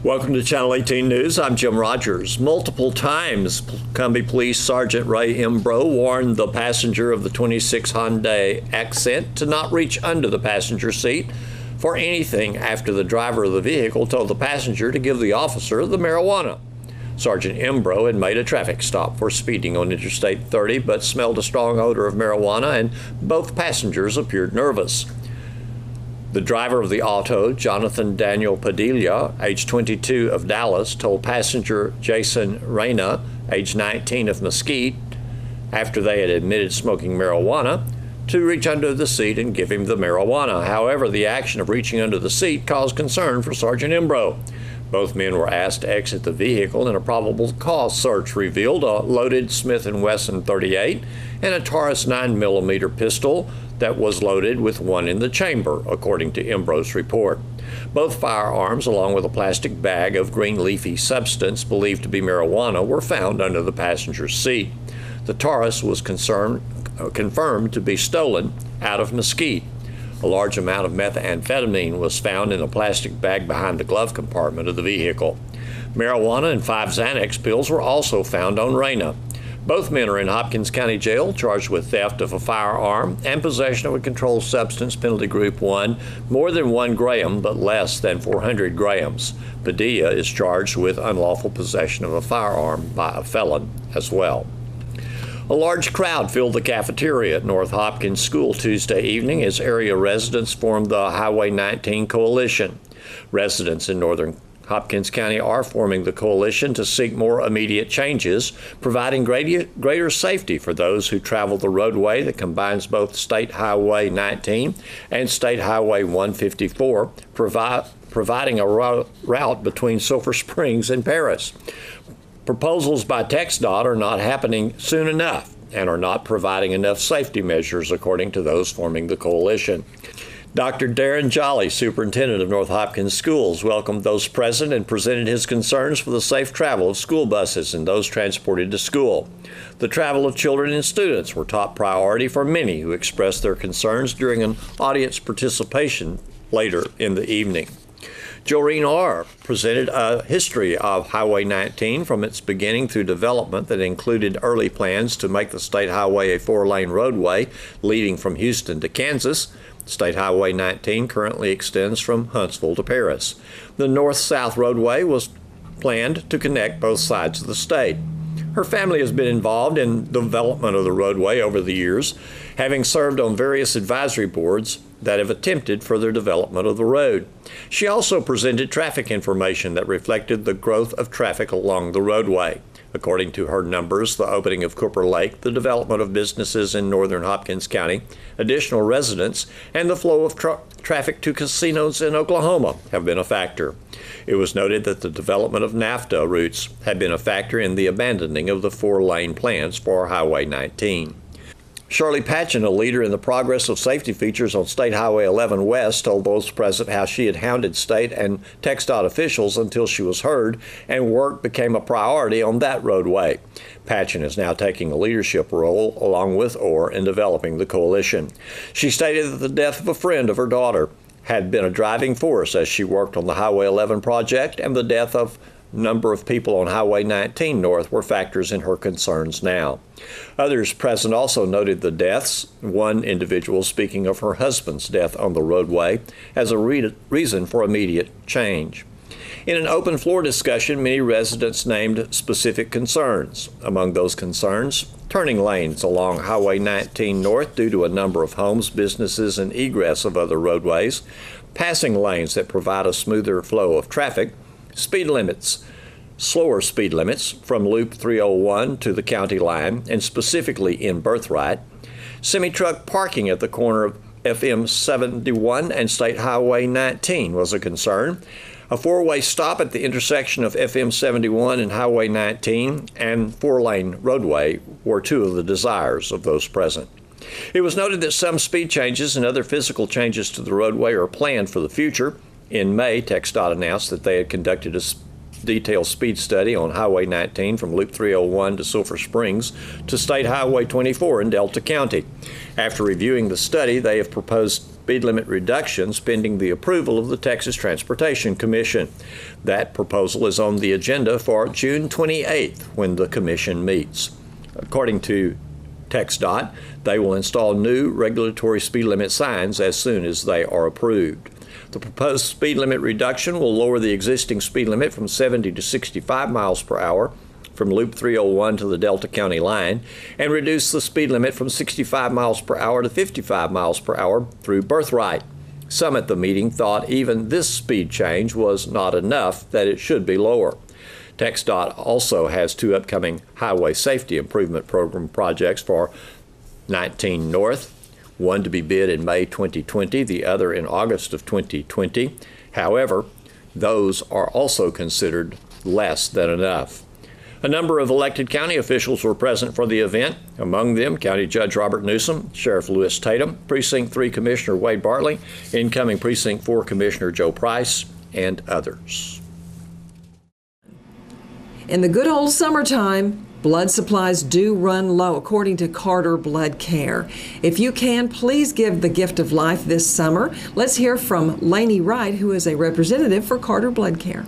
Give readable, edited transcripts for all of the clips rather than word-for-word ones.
Welcome to Channel 18 News. I'm Jim Rogers. Multiple times, Cumbie Police Sergeant Ray Imbro warned the passenger of the 26 Hyundai Accent to not reach under the passenger seat for anything after the driver of the vehicle told the passenger to give the officer the marijuana. Sergeant Imbro had made a traffic stop for speeding on Interstate 30 but smelled a strong odor of marijuana, and both passengers appeared nervous. The driver of the auto, Jonathan Daniel Padilla, age 22 of Dallas, told passenger Jason Reyna, age 19 of Mesquite, after they had admitted smoking marijuana, to reach under the seat and give him the marijuana. However, the action of reaching under the seat caused concern for Sergeant Imbro. Both men were asked to exit the vehicle, and a probable cause search revealed a loaded Smith & Wesson .38 and a Taurus 9mm pistol that was loaded with one in the chamber, according to Imbro's report. Both firearms, along with a plastic bag of green leafy substance believed to be marijuana, were found under the passenger's seat. The Taurus was confirmed to be stolen out of Mesquite. A large amount of methamphetamine was found in a plastic bag behind the glove compartment of the vehicle. Marijuana and 5 Xanax pills were also found on Reyna. Both men are in Hopkins County Jail, charged with theft of a firearm and possession of a controlled substance, penalty group 1, more than 1 gram but less than 400 grams. Padilla is charged with unlawful possession of a firearm by a felon as well. A large crowd filled the cafeteria at North Hopkins School Tuesday evening as area residents formed the Highway 19 Coalition. Residents in northern Hopkins County are forming the coalition to seek more immediate changes, providing greater safety for those who travel the roadway that combines both State Highway 19 and State Highway 154, providing a route between Sulphur Springs and Paris. Proposals by TxDOT are not happening soon enough and are not providing enough safety measures, according to those forming the coalition. Dr. Darren Jolly, superintendent of North Hopkins Schools, welcomed those present and presented his concerns for the safe travel of school buses and those transported to school. The travel of children and students were top priority for many who expressed their concerns during an audience participation later in the evening. Joreen R. presented a history of Highway 19 from its beginning through development that included early plans to make the state highway a 4-lane roadway leading from Houston to Kansas. State Highway 19 currently extends from Huntsville to Paris. The north-south roadway was planned to connect both sides of the state. Her family has been involved in the development of the roadway over the years, having served on various advisory boards that have attempted further development of the road. She also presented traffic information that reflected the growth of traffic along the roadway. According to her numbers, the opening of Cooper Lake, the development of businesses in northern Hopkins County, additional residents, and the flow of traffic to casinos in Oklahoma have been a factor. It was noted that the development of NAFTA routes had been a factor in the abandoning of the 4-lane plans for Highway 19. Shirley Patchen, a leader in the progress of safety features on State Highway 11 West, told those present how she had hounded state and TxDOT officials until she was heard and work became a priority on that roadway. Patchen is now taking a leadership role along with Orr in developing the coalition. She stated that the death of a friend of her daughter had been a driving force as she worked on the Highway 11 project, and the death of number of people on Highway 19 North were factors in her concerns now. Others present also noted the deaths, one individual speaking of her husband's death on the roadway as a reason for immediate change. In an open floor discussion, many residents named specific concerns. Among those concerns, turning lanes along Highway 19 North due to a number of homes, businesses, and egress of other roadways, passing lanes that provide a smoother flow of traffic, speed limits, slower speed limits from Loop 301 to the county line, and specifically in Birthright, semi-truck parking at the corner of FM 71 and State Highway 19 was a concern. A 4-way stop at the intersection of FM 71 and Highway 19 and 4-lane roadway were two of the desires of those present. It was noted that some speed changes and other physical changes to the roadway are planned for the future. In May, TxDOT announced that they had conducted a detailed speed study on Highway 19 from Loop 301 to Sulphur Springs to State Highway 24 in Delta County. After reviewing the study, they have proposed speed limit reductions pending the approval of the Texas Transportation Commission. That proposal is on the agenda for June 28th when the commission meets. According to TxDOT, they will install new regulatory speed limit signs as soon as they are approved. The proposed speed limit reduction will lower the existing speed limit from 70 to 65 miles per hour from Loop 301 to the Delta County line, and reduce the speed limit from 65 miles per hour to 55 miles per hour through Birthright. Some at the meeting thought even this speed change was not enough, that it should be lower. TxDOT also has two upcoming highway safety improvement program projects for Ch.18 North, one to be bid in May 2020, the other in August of 2020. However, those are also considered less than enough. A number of elected county officials were present for the event, among them County Judge Robert Newsom, Sheriff Lewis Tatum, Precinct 3 Commissioner Wade Bartley, incoming Precinct 4 Commissioner Joe Price, and others. In the good old summertime, blood supplies do run low, according to Carter Blood Care. If you can, please give the gift of life this summer. Let's hear from Lainey Wright, who is a representative for Carter Blood Care.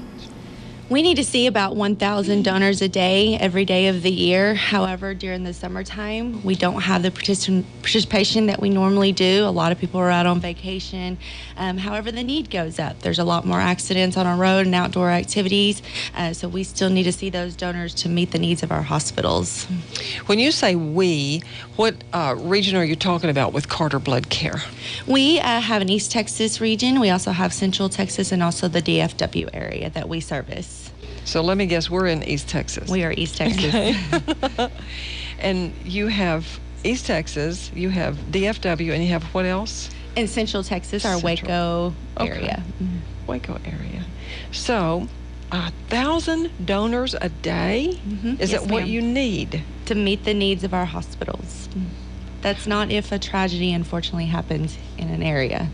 We need to see about 1,000 donors a day, every day of the year. However, during the summertime, we don't have the participation that we normally do. A lot of people are out on vacation. However, the need goes up. There's a lot more accidents on our road and outdoor activities. So we still need to see those donors to meet the needs of our hospitals. When you say we, what region are you talking about with Carter Blood Care? We have an East Texas region. We also have Central Texas and also the DFW area that we service. So let me guess, we're in East Texas. We are East Texas. Okay. And you have East Texas, you have DFW, and you have what else? In Central Texas, our Waco area. Mm-hmm. Waco area. So 1,000 donors a day? Mm-hmm. Is yes, it what ma'am. you need? To meet the needs of our hospitals. That's not if a tragedy unfortunately happens in an area.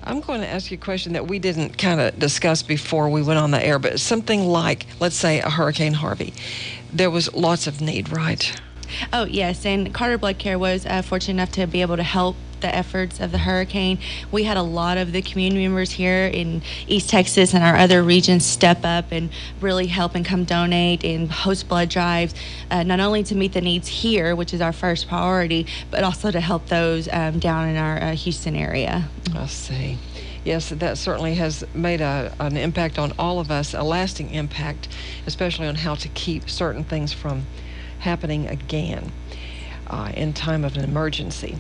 I'm going to ask you a question that we didn't kind of discuss before we went on the air, but something like, let's say, a Hurricane Harvey. There was lots of need, right? Oh, yes, and Carter Blood Care was fortunate enough to be able to help the efforts of the hurricane. We had a lot of the community members here in East Texas and our other regions step up and really help and come donate and host blood drives, not only to meet the needs here, which is our first priority, but also to help those down in our Houston area. I see. Yes, that certainly has made an impact on all of us, a lasting impact, especially on how to keep certain things from happening again in time of an emergency.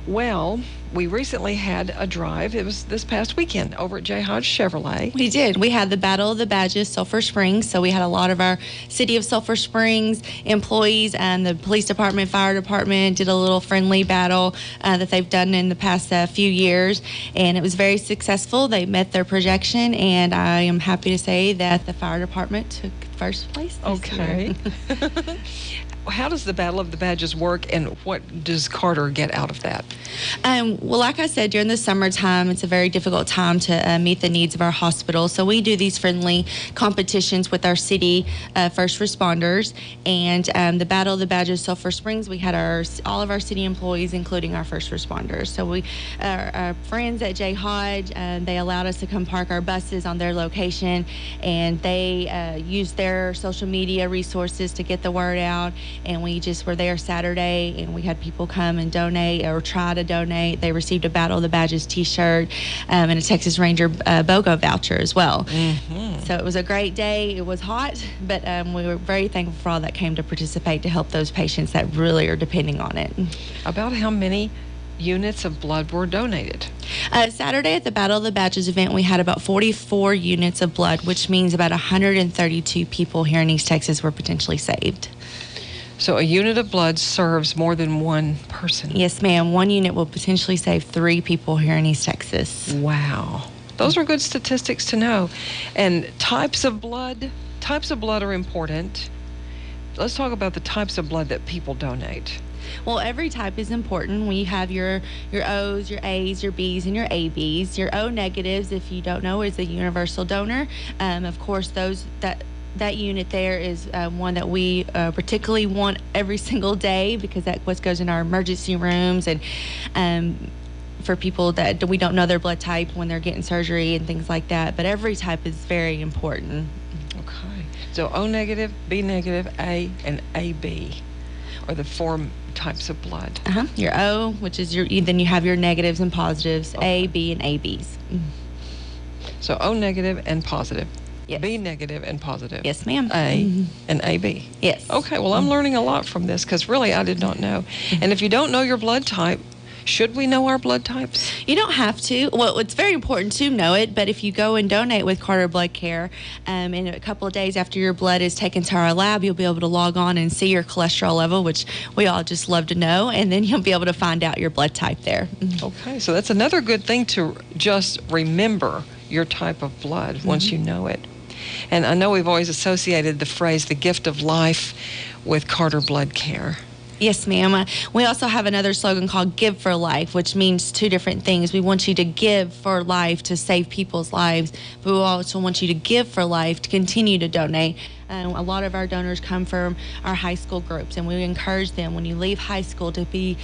Well, we recently had a drive. It was this past weekend over at J. Hodge Chevrolet. We did. We had the Battle of the Badges, Sulphur Springs. So we had a lot of our City of Sulphur Springs employees and the police department, fire department did a little friendly battle that they've done in the past few years. And it was very successful. They met their projection. And I am happy to say that the fire department took first place this year. How does the Battle of the Badges work, and what does Carter get out of that? Well, like I said, during the summertime, it's a very difficult time to meet the needs of our hospital. So we do these friendly competitions with our city first responders. And the Battle of the Badges Sulphur Springs, we had all of our city employees, including our first responders. So our friends at J. Hodge, they allowed us to come park our buses on their location, and they used their social media resources to get the word out. And we just were there Saturday, and we had people come and donate or try to donate. They received a Battle of the Badges t-shirt and a Texas Ranger BOGO voucher as well. Mm-hmm. So it was a great day. It was hot, but we were very thankful for all that came to participate to help those patients that really are depending on it. About how many units of blood were donated? Saturday at the Battle of the Badges event, we had about 44 units of blood, which means about 132 people here in East Texas were potentially saved. So a unit of blood serves more than one person? Yes, ma'am. One unit will potentially save 3 people here in East Texas. Wow. Those are good statistics to know. And types of blood are important. Let's talk about the types of blood that people donate. Well, every type is important. We have your O's, your A's, your B's, and your ABs. Your O negatives, if you don't know, is a universal donor. Of course, that unit there is one that we particularly want every single day, because that's what goes in our emergency rooms and for people that we don't know their blood type when they're getting surgery and things like that. But every type is very important. Okay. So O negative, B negative, A, and AB are the 4 types of blood. Your O, which is then you have your negatives and positives, Okay. A, B, and ABs. So O negative and positive. Yes. B negative and positive. Yes, ma'am. A and AB. Yes. Okay, well, I'm learning a lot from this because really I did not know. And if you don't know your blood type, should we know our blood types? You don't have to. Well, it's very important to know it, but if you go and donate with Carter Blood Care, in a couple of days after your blood is taken to our lab, you'll be able to log on and see your cholesterol level, which we all just love to know, and then you'll be able to find out your blood type there. Okay, so that's another good thing to just remember your type of blood once you know it. And I know we've always associated the phrase, the gift of life, with Carter Blood Care. Yes, ma'am. We also have another slogan called Give for Life, which means 2 different things. We want you to give for life to save people's lives, but we also want you to give for life to continue to donate. A lot of our donors come from our high school groups, and we encourage them when you leave high school to be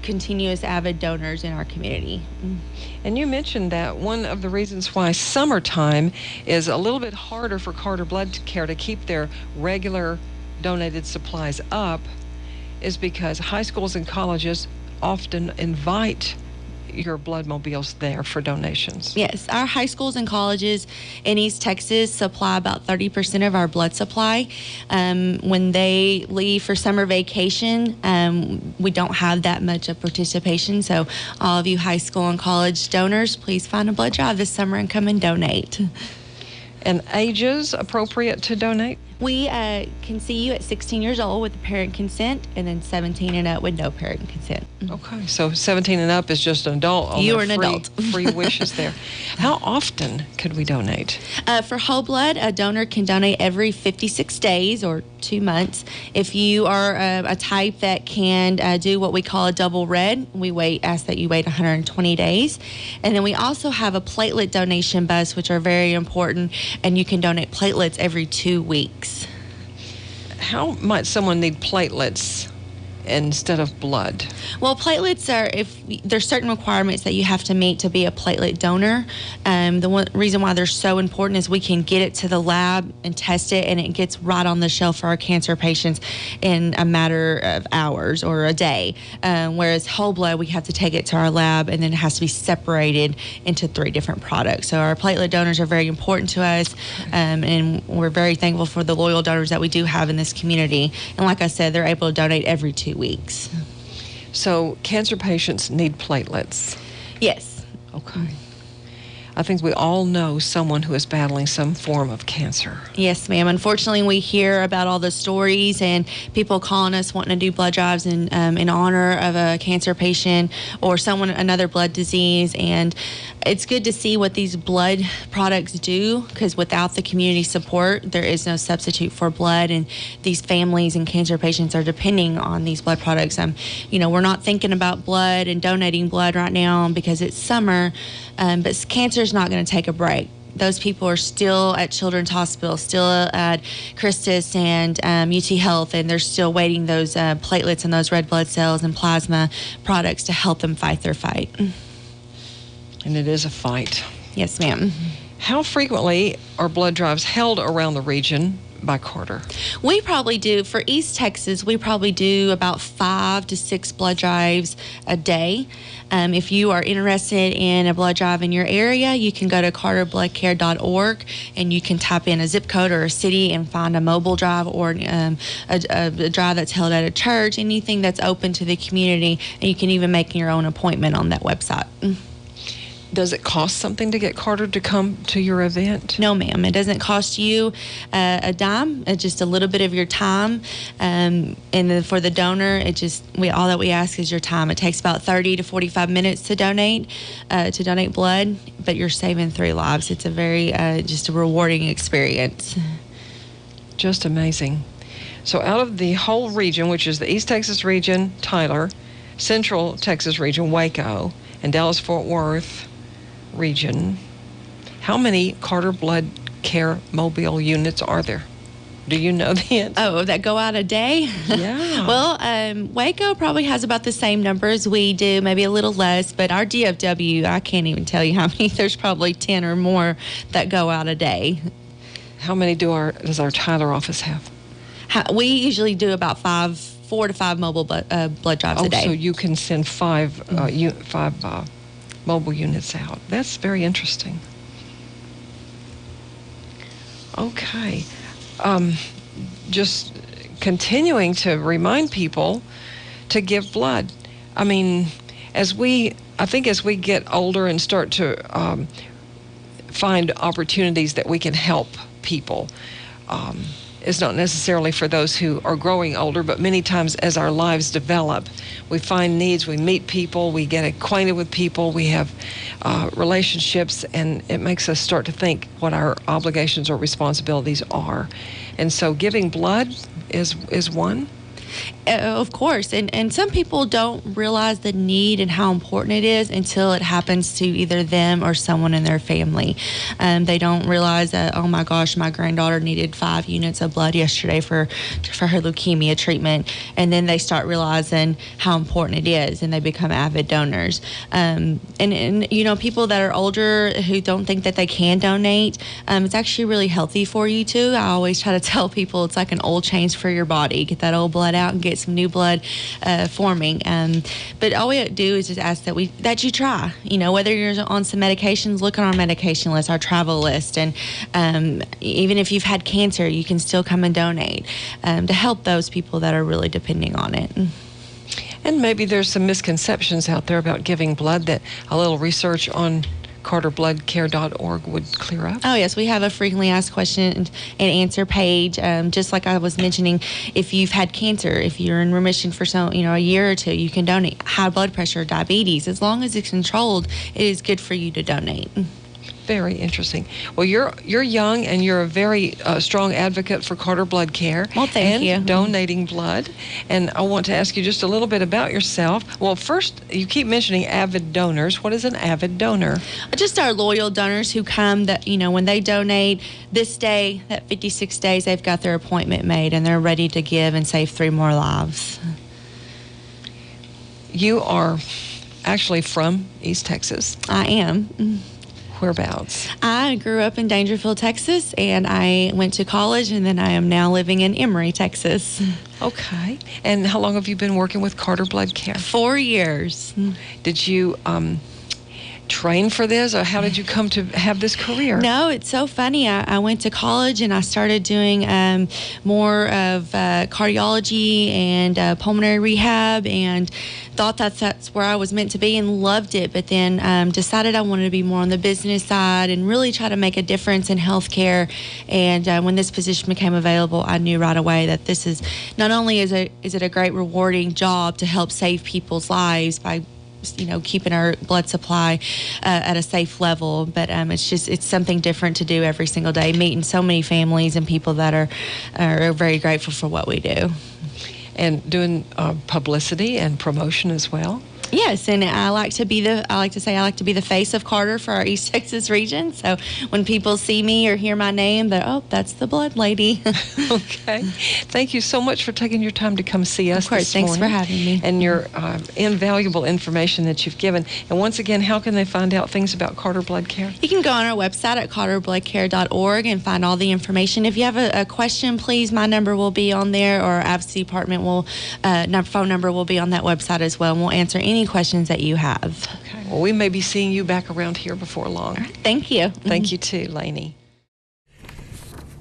continuous avid donors in our community. And you mentioned that one of the reasons why summertime is a little bit harder for Carter Blood Care to keep their regular donated supplies up is because high schools and colleges often invite your blood mobiles there for donations. Yes, our high schools and colleges in East Texas supply about 30% of our blood supply. When they leave for summer vacation, we don't have that much of participation. So all of you high school and college donors, please find a blood drive this summer and come and donate. And ages appropriate to donate? We can see you at 16 years old with parent consent, and then 17 and up with no parent consent. Okay, so 17 and up is just an adult. You are an adult. Free wishes there. How often could we donate? For whole blood, a donor can donate every 56 days or 2 months. If you are a type that can do what we call a double red, we ask that you wait 120 days. And then we also have a platelet donation bus, which are very important, and you can donate platelets every 2 weeks. How might someone need platelets instead of blood? Well, platelets there's certain requirements that you have to meet to be a platelet donor. The one reason why they're so important is we can get it to the lab and test it, and it gets right on the shelf for our cancer patients in a matter of hours or a day. Whereas whole blood, we have to take it to our lab, and then it has to be separated into 3 different products. So our platelet donors are very important to us, and we're very thankful for the loyal donors that we do have in this community. And like I said, they're able to donate every 2 weeks. So cancer patients need platelets. Yes. Okay. I think we all know someone who is battling some form of cancer. Yes, ma'am. Unfortunately, we hear about all the stories and people calling us wanting to do blood drives in honor of a cancer patient or another blood disease. And it's good to see what these blood products do, because without the community support, there is no substitute for blood. And these families and cancer patients are depending on these blood products. We're not thinking about blood and donating blood right now because it's summer, but cancer is not going to take a break. Those people are still at Children's Hospital, still at Christus and UT Health, and they're still waiting those platelets and those red blood cells and plasma products to help them fight their fight. And it is a fight. Yes, ma'am. How frequently are blood drives held around the region by Carter? We probably do, for East Texas, we probably do about 5 to 6 blood drives a day. If you are interested in a blood drive in your area, you can go to carterbloodcare.org and you can type in a zip code or a city and find a mobile drive or a drive that's held at a church, anything that's open to the community, and you can even make your own appointment on that website. Does it cost something to get Carter to come to your event? No, ma'am. It doesn't cost you a dime. It's just a little bit of your time. And then for the donor, all that we ask is your time. It takes about 30 to 45 minutes to donate blood, but you're saving 3 lives. It's a very just a rewarding experience. Just amazing. So out of the whole region, which is the East Texas region, Tyler, Central Texas region, Waco, and Dallas-Fort Worth region, how many Carter Blood Care mobile units are there? Do you know the answer? Oh, that go out a day? Yeah. Well, Waco probably has about the same number as we do, maybe a little less, but our DFW, I can't even tell you how many. There's probably 10 or more that go out a day. How many does our Tyler office have? We usually do about 4 to 5 mobile blood drives a day. So you can send five mobile units out. That's very interesting. Okay. Just continuing to remind people to give blood. I mean, as we get older and start to find opportunities that we can help people, it's not necessarily for those who are growing older, but many times as our lives develop, we find needs, we meet people, we get acquainted with people, we have relationships, and it makes us start to think what our obligations or responsibilities are. And so giving blood is one. Of course, and some people don't realize the need and how important it is until it happens to either them or someone in their family. They don't realize that, oh my gosh, my granddaughter needed 5 units of blood yesterday for her leukemia treatment, and then they start realizing how important it is, and they become avid donors. And you know, people that are older who don't think that they can donate, it's actually really healthy for you too. I always try to tell people it's like an oil change for your body. Get that old blood out and get some new blood forming. But all we do is just ask that you try. You know, whether you're on some medications, look on our medication list, our travel list, and even if you've had cancer, you can still come and donate to help those people that are really depending on it. And maybe there's some misconceptions out there about giving blood that a little research on CarterBloodCare.org would clear up? Oh, yes. We have a frequently asked question and answer page. Just like I was mentioning, if you've had cancer, if you're in remission for a year or two, you can donate. High blood pressure, diabetes, as long as it's controlled, it is good for you to donate. Very interesting. Well, you're young and you're a very strong advocate for Carter Blood Care. Well, thank you. Donating blood. And I want to ask you just a little bit about yourself. Well, first, you keep mentioning avid donors. What is an avid donor? Just our loyal donors who come that, when they donate this day, that 56 days, they've got their appointment made and they're ready to give and save 3 more lives. You are actually from East Texas. I am. Whereabouts? I grew up in Dangerfield, Texas, and I went to college, and then I am now living in Emory, Texas. Okay. And how long have you been working with Carter Blood Care? 4 years. Did you train for this, or how did you come to have this career? No, it's so funny. I went to college and I started doing more of cardiology and pulmonary rehab, and thought that's where I was meant to be and loved it, but then decided I wanted to be more on the business side and really try to make a difference in healthcare. And when this position became available, I knew right away that this is not only is it a great rewarding job to help save people's lives by keeping our blood supply at a safe level, but it's something different to do every single day, meeting so many families and people that are very grateful for what we do. And doing publicity and promotion as well. Yes, and I like to be the face of Carter for our East Texas region. So when people see me or hear my name, that's the blood lady. Okay. Thank you so much for taking your time to come see us. Of course, thanks for having me. And your invaluable information that you've given. And once again, how can they find out things about Carter Blood Care? You can go on our website at CarterBloodCare.org and find all the information. If you have a question, please, my number will be on there, or our advocacy department phone number will be on that website as well, and we'll answer any questions that you have. Okay. Well, we may be seeing you back around here before long. Right. Thank you. Thank you too, Lainey.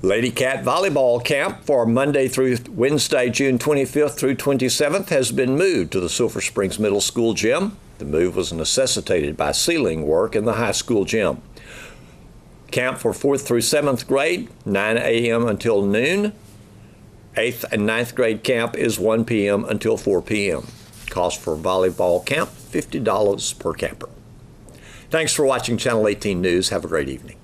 Lady Cat Volleyball Camp for Monday through Wednesday, June 25th through 27th has been moved to the Silver Springs Middle School gym. The move was necessitated by ceiling work in the high school gym. Camp for 4th through 7th grade, 9 a.m. until noon. 8th and 9th grade camp is 1 p.m. until 4 p.m. Cost for volleyball camp, $50 per camper. Thanks for watching Channel 18 News. Have a great evening.